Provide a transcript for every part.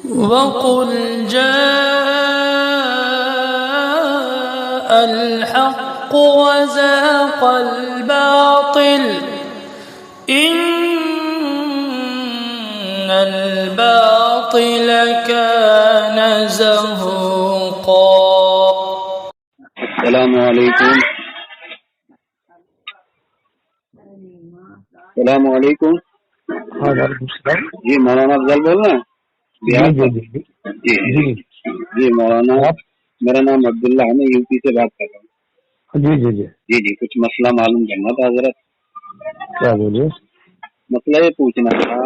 وَقُلْ جَاءَ الْحَقُّ وَزَهَقَ الْبَاطِلُ إِنَّ الْبَاطِلَ كَانَ زَهُوقًا۔ السلام علیکم۔ السلام علیکم۔ جی مولانا افضل بول رہے ہیں؟ جی مولانا میرا نام عبداللہ ہے، میں یو پی سے بات کر رہا ہوں۔ جی کچھ مسئلہ معلوم کرنا تھا حضرت۔ کیا بولیے؟ مسئلہ یہ پوچھنا تھا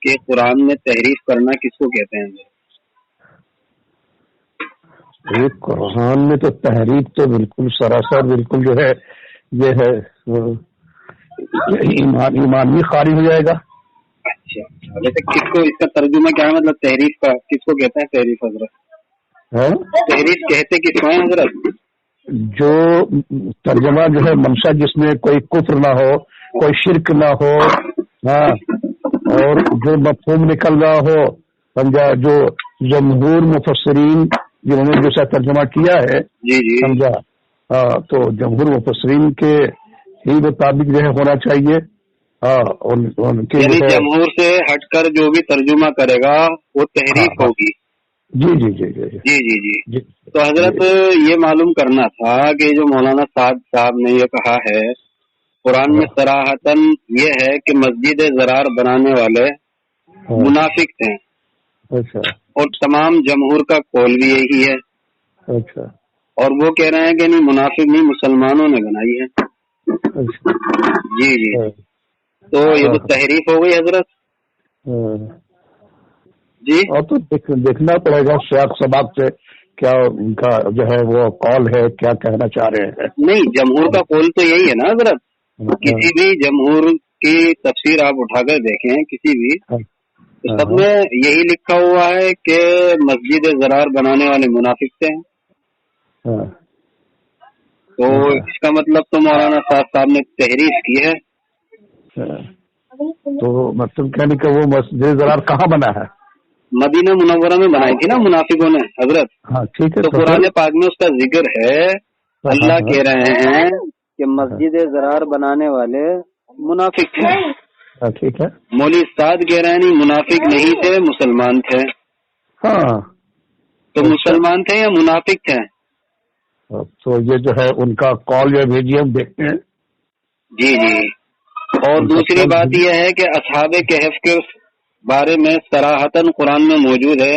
کہ قرآن میں تحریف کرنا کس کو کہتے ہیں؟ قرآن میں تو تحریف تو بالکل سراسر بالکل جو ہے یہ ہے ایمان بھی خارج ہو جائے گا۔ اچھا ویسے کس کو اس کا ترجمہ کیا ہے، مطلب تحریف کا کس کو کہتے ہیں؟ تحریف حضرت تحریف کہتے کس کو ہیں حضرت؟ جو ترجمہ جو ہے منشا جس میں کوئی کفر نہ ہو، کوئی شرک نہ ہو، ہاں، اور جو مفہوم نکل رہا ہو، سمجھا، جو جمہور مفسرین جنہوں نے جیسا ترجمہ کیا ہے، سمجھا، ہاں، تو جمہور مفسرین کے ہی مطابق جو ہے ہونا چاہیے۔ یعنی جمہور سے ہٹ کر جو بھی ترجمہ کرے گا وہ تحریف ہوگی۔ جی تو حضرت یہ معلوم کرنا تھا کہ جو مولانا سعد صاحب نے یہ کہا ہے قرآن میں صراحتاً یہ ہے کہ مسجد زرار بنانے والے منافق تھے، اور تمام جمہور کا قول بھی یہی ہے، اور وہ کہہ رہے ہیں کہ نہیں منافق نہیں، مسلمانوں نے بنائی ہے۔ جی تو یہ تو تحریف ہو گئی حضرت۔ جی اور تو دیکھنا پڑے گا شیخ صاحب سے کیا ان کا جو ہے وہ قول ہے، کیا کہنا چاہ رہے ہیں۔ نہیں جمہور کا قول تو یہی ہے نا حضرت، کسی بھی جمہور کی تفسیر آپ اٹھا کر دیکھیں کسی بھی، سب میں یہی لکھا ہوا ہے کہ مسجد زرار بنانے والے منافق تھے۔ تو اس کا مطلب تو مولانا صاحب نے تحریف کی ہے۔ تو مطلب کہنے کہ وہ مسجد زرار کہاں بنا ہے؟ مدینہ منورہ میں بنائی تھی نا منافقوں نے حضرت۔ ہاں ٹھیک ہے، تو قرآن پاک میں اس کا ذکر ہے، اللہ کہہ رہے ہیں کہ مسجد زرار بنانے والے منافق تھے۔ ٹھیک ہے، مولوی سعد کہہ رہے ہیں نہیں منافق نہیں تھے، مسلمان تھے۔ ہاں تو مسلمان تھے یا منافق تھے؟ تو یہ جو ہے ان کا قول جو بھیجیے ہم دیکھتے ہیں۔ جی اور دوسری بات یہ ہے کہ اصحاب کہف کے بارے میں صراحتاً قرآن میں موجود ہے،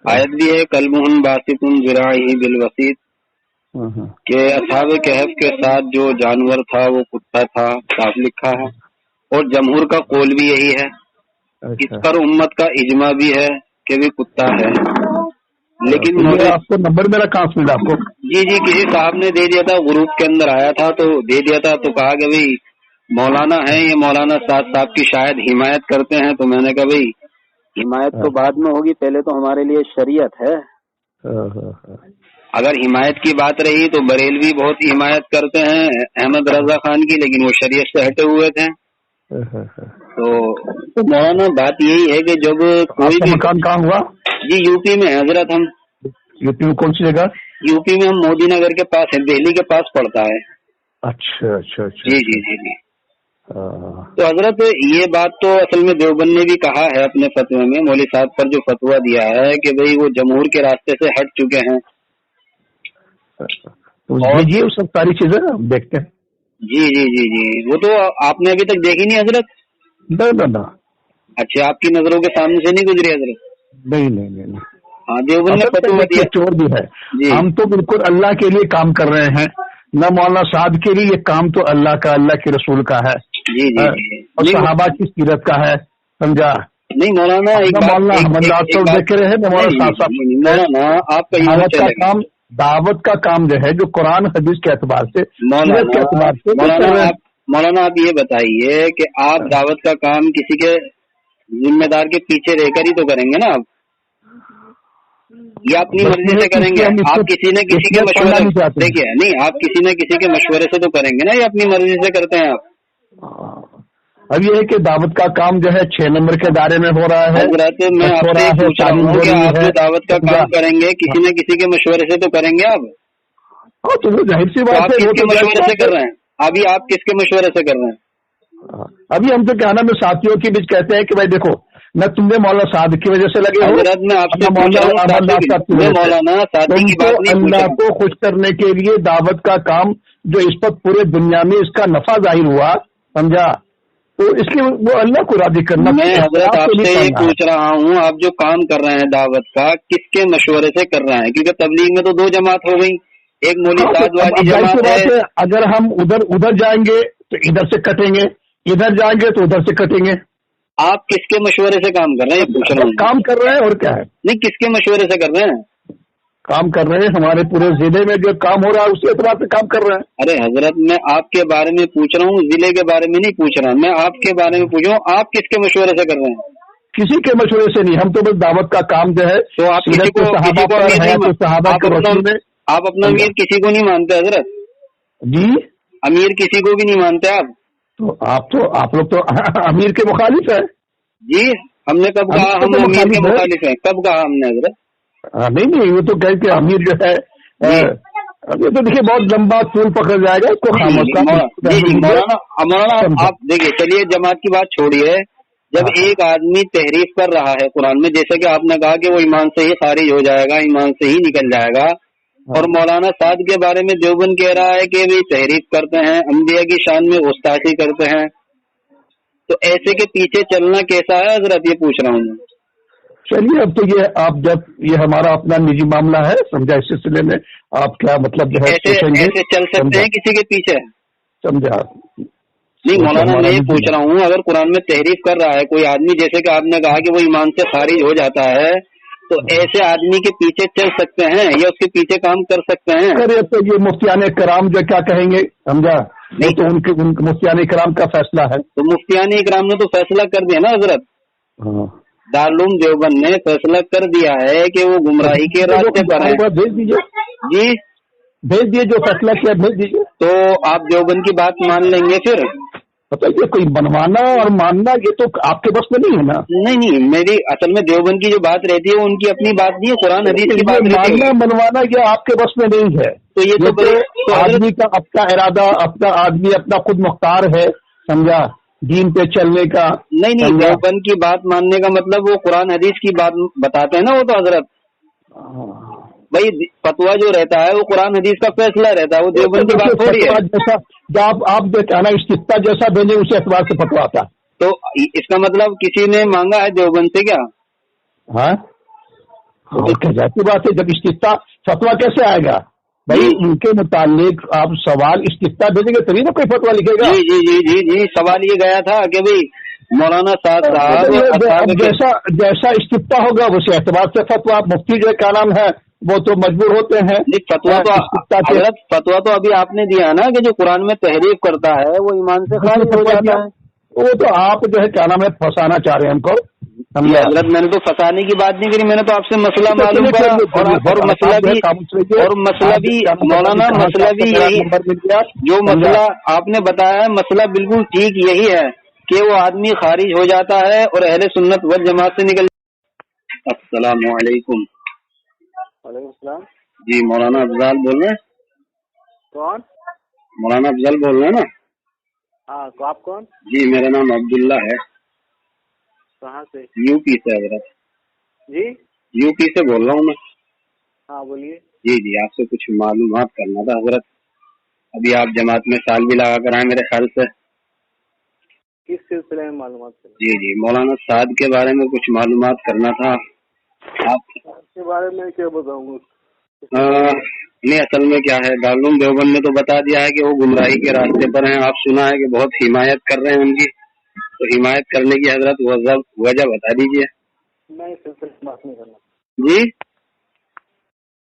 آیت بھی ہے کلبہم باسط ذراعہ بالوسیط، کہ اصحاب کہف کے ساتھ جو جانور تھا وہ کتا تھا، صاف لکھا ہے، اور جمہور کا قول بھی یہی ہے۔ اس پر امت کا اجماع بھی ہے کہ بھی کتا ہے۔ لیکن آپ کو نمبر میرا کہاں سے ملا آپ کو؟ جی کسی صاحب نے دے دیا تھا، گروپ کے اندر آیا تھا تو دے دیا تھا، تو کہا کہ بھائی مولانا ہیں یہ مولانا صاحب کی شاید حمایت کرتے ہیں، تو میں نے کہا بھائی حمایت تو بعد میں ہوگی، پہلے تو ہمارے لیے شریعت ہے۔ اگر حمایت کی بات رہی تو بریلوی بہت حمایت کرتے ہیں احمد رضا خان کی، لیکن وہ شریعت سے ہٹے ہوئے تھے۔ تو مولانا بات یہی ہے کہ جب کوئی بھی مکان کہاں ہوا؟ جی یو پی میں حضرت، ہم یو پی میں کون سی جگہ؟ یو پی میں ہم مودی نگر کے پاس ہے، دہلی کے پاس پڑتا ہے۔ اچھا جی تو حضرت یہ بات تو اصل میں دیوبند نے بھی کہا ہے اپنے فتوے میں، مولوی صاحب پر جو فتویٰ دیا ہے کہ بھئی وہ جمہور کے راستے سے ہٹ چکے ہیں۔ اور یہ سب ساری چیزیں ہم دیکھتے ہیں۔ جی وہ تو آپ نے ابھی تک دیکھی نہیں حضرت؟ نہ اچھا آپ کی نظروں کے سامنے سے نہیں گزری حضرت؟ نہیں۔ ہاں دیوبند نے فتویٰ دیا چور بھی ہے، ہم تو بالکل اللہ کے لیے کام کر رہے ہیں، نہ مولانا صاحب کے لیے، یہ کام تو اللہ کا، اللہ کے رسول کا ہے، اور صحابہ کی سیرت کا ہے، سمجھا؟ نہیں مولانا دعوت کا کام جو ہے جو قرآن حدیث کے اعتبار سے، مولانا آپ یہ بتائیے کہ آپ دعوت کا کام کسی کے ذمہ دار کے پیچھے رہ کر ہی تو کریں گے نا، آپ یا اپنی مرضی سے کریں گے؟ آپ کسی نہ کسی کے مشورے، دیکھیے نہیں، آپ کسی نہ کسی کے مشورے سے تو کریں گے نا، یا اپنی مرضی سے کرتے ہیں آپ؟ اب یہ ہے کہ دعوت کا کام جو ہے 6 نمبر کے دائرے میں ہو رہا ہے. حضرت میں آپ سے پوچھ رہا ہوں کہ آپ جو دعوت کا کام کریں گے کسی نہ کسی کے مشورے سے تو کریں گے آپ؟ ہاں تو ظاہر سی بات ہے. کس کے مشورے سے کر رہے ہیں ابھی؟ آپ کس کے مشورے سے کر رہے ہیں؟ ابھی ہم تو کیا نا میں ساتھیوں کے بیچ کہتے ہیں کہ بھائی دیکھو نہ تم نے مولانا صادق کی وجہ سے لگے ہو. حضرت میں آپ سے مولانا صادق کی بات نہیں. اللہ کو خوش کرنے کے لیے دعوت کا کام جو اس پر پورے دنیا میں اس کا نفع ظاہر ہوا, سمجھا, تو اس لیے وہ اللہ کو راضی کرنا. میں حضرت آپ سے یہ پوچھ رہا ہوں آپ جو کام کر رہے ہیں دعوت کا کس کے مشورے سے کر رہے ہیں؟ کیونکہ تبلیغ میں تو 2 جماعت ہو گئی, ایک مولوی صاد والی جماعت ہے. اگر ہم ادھر جائیں گے تو ادھر سے کٹیں گے, ادھر جائیں گے تو ادھر سے کٹیں گے. آپ کس کے مشورے سے کام کر رہے ہیں پوچھ رہا ہوں. کام کر رہے ہیں اور کیا ہے. نہیں کس کے مشورے سے کر رہے ہیں؟ کام کر رہے ہیں ہمارے پورے ضلع میں جو کام ہو رہا ہے اسی اعتبار سے کام کر رہے ہیں. ارے حضرت میں آپ کے بارے میں پوچھ رہا ہوں, ضلع کے بارے میں نہیں پوچھ رہا, میں آپ کے بارے میں پوچھ رہا ہوں آپ کس کے مشورے سے کر رہے ہیں؟ کسی کے مشورے سے نہیں, ہم تو بس دعوت کا کام جو ہے تو آپ کسی کو آپ اپنا امیر کسی کو نہیں مانتے حضرت؟ جی امیر کسی کو بھی نہیں مانتے آپ؟ تو آپ لوگ تو امیر کے مخالف ہیں. جی ہم نے کب کہا ہم امیر کے مخالف ہیں؟ کب کہا ہم نے حضرت؟ نہیں وہ تو کہہ کہ امیر جو ہے یہ تو دیکھیے بہت لمبا طول پکڑ جائے گا اس کو. مولانا آپ دیکھیے چلیے جماعت کی بات چھوڑیے. جب ایک آدمی تحریف کر رہا ہے قرآن میں, جیسے کہ آپ نے کہا کہ وہ ایمان سے ہی خارج ہو جائے گا, ایمان سے ہی نکل جائے گا, اور مولانا صاد کے بارے میں دیوبند کہہ رہا ہے کہ بھی تحریف کرتے ہیں, انبیاء کی شان میں گستاخی کرتے ہیں, تو ایسے کے پیچھے چلنا کیسا ہے حضرت یہ پوچھ رہا ہوں میں. چلیے اب تو یہ آپ جب یہ ہمارا اپنا نجی معاملہ ہے سمجھا, اس سلسلے میں آپ کیا مطلب جو ہے ایسے چل سکتے ہیں کسی کے پیچھے, سمجھا؟ نہیں مولانا میں یہ پوچھ رہا ہوں اگر قرآن میں تحریف کر رہا ہے کوئی آدمی, جیسے کہ آپ نے کہا کہ وہ ایمان سے خارج ہو جاتا ہے, تو ایسے آدمی کے پیچھے چل سکتے ہیں یا اس کے پیچھے کام کر سکتے ہیں؟ تو یہ مفتیان کرام جو کیا کہیں گے, سمجھا, نہیں تو ان کے مفتیان کرام کا فیصلہ ہے. تو مفتیان کرام نے تو فیصلہ کر دیا نا حضرت. دارالعلوم دیوبند نے فیصلہ کر دیا ہے کہ وہ گمراہی کے راستے پر ہیں. بھیج دیجیے. جی بھیج دیجیے, جو فیصلہ کیا بھیج دیجیے. تو آپ دیوبند کی بات مان لیں گے پھر؟ بتائیے کوئی بنوانا اور ماننا یہ تو آپ کے بس میں نہیں ہے نا. نہیں میری اصل میں دیوبند کی جو بات رہتی ہے وہ ان کی اپنی بات نہیں ہے, قرآن حدیث کی بات رہتی ہے. ماننا بنوانا یہ آپ کے بس میں نہیں ہے. تو یہ تو آدمی کا اپنا ارادہ, اپنا آدمی اپنا خود مختار ہے, سمجھا, دین پہ چلنے کا. نہیں دیوبند کی بات ماننے کا مطلب وہ قرآن حدیث کی بات بتاتے ہیں نا وہ تو حضرت. بھائی فتوا جو رہتا ہے وہ قرآن حدیث کا فیصلہ رہتا ہے, وہ دیوبند کی بات تھوڑی ہے. جیسا آپ جو کہنا استفتاء جیسا بھیجیں اسی اعتبار سے فتوا آتا. تو اس کا مطلب کسی نے مانگا ہے دیوبند سے کیا؟ ہاں ظاہر بات ہے, جب استفتاء فتوا کیسے آئے گا بھائی, ان کے متعلق آپ سوال استفتاء بھیجیں گے تبھی نا کوئی فتوا لکھے گا. جی سوال یہ گیا تھا کہ بھائی مولانا صاحب جیسا استفتاء ہوگا اسی اعتبار سے فتوا. مفتی جو کیا نام ہے وہ تو مجبور ہوتے ہیں. فتوا تو ابھی آپ نے دیا نا کہ جو قرآن میں تحریف کرتا ہے وہ ایمان سے خارج ہو جاتا ہے. وہ تو آپ جو ہے کیا نام ہے پھنسانا چاہ رہے ہیں ہم کو. حضرت میں نے تو پھنسانے کی بات نہیں کری, میں نے تو آپ سے مسئلہ معلوم کرا, اور مسئلہ بھی مولانا مسئلہ بھی یہی, جو مسئلہ آپ نے بتایا ہے مسئلہ بالکل ٹھیک یہی ہے کہ وہ آدمی خارج ہو جاتا ہے اور اہل سنت والجماعت سے نکل. السلام علیکم. وعلیکم السلام. جی مولانا افضال بول رہے ہیں؟ کون؟ مولانا افضل بول رہے ہیں نا؟ ہاں, تو آپ کون؟ جی میرا نام عبداللہ ہے. کہاں سے؟ یو پی سے حضرت. جی یو پی سے بول رہا ہوں میں. ہاں بولیے. جی آپ سے کچھ معلومات کرنا تھا حضرت. ابھی آپ جماعت میں سال بھی لگا کر آئے میرے خیال سے. کس سلسلے میں معلومات کرنا؟ جی مولانا صاد کے بارے میں کچھ معلومات کرنا تھا. آپ کے بارے میں کیا بتاؤں گا؟ نہیں اصل میں کیا ہے, دارالعلوم دیوبند نے تو بتا دیا ہے کہ وہ گمراہی کے راستے پر ہیں. آپ سنا ہے کہ بہت حمایت کر رہے ہیں ان کی, تو حمایت کرنے کی حضرت وجہ بتا دیجیے. میں اس سلسلے میں بات نہیں کرنا. جی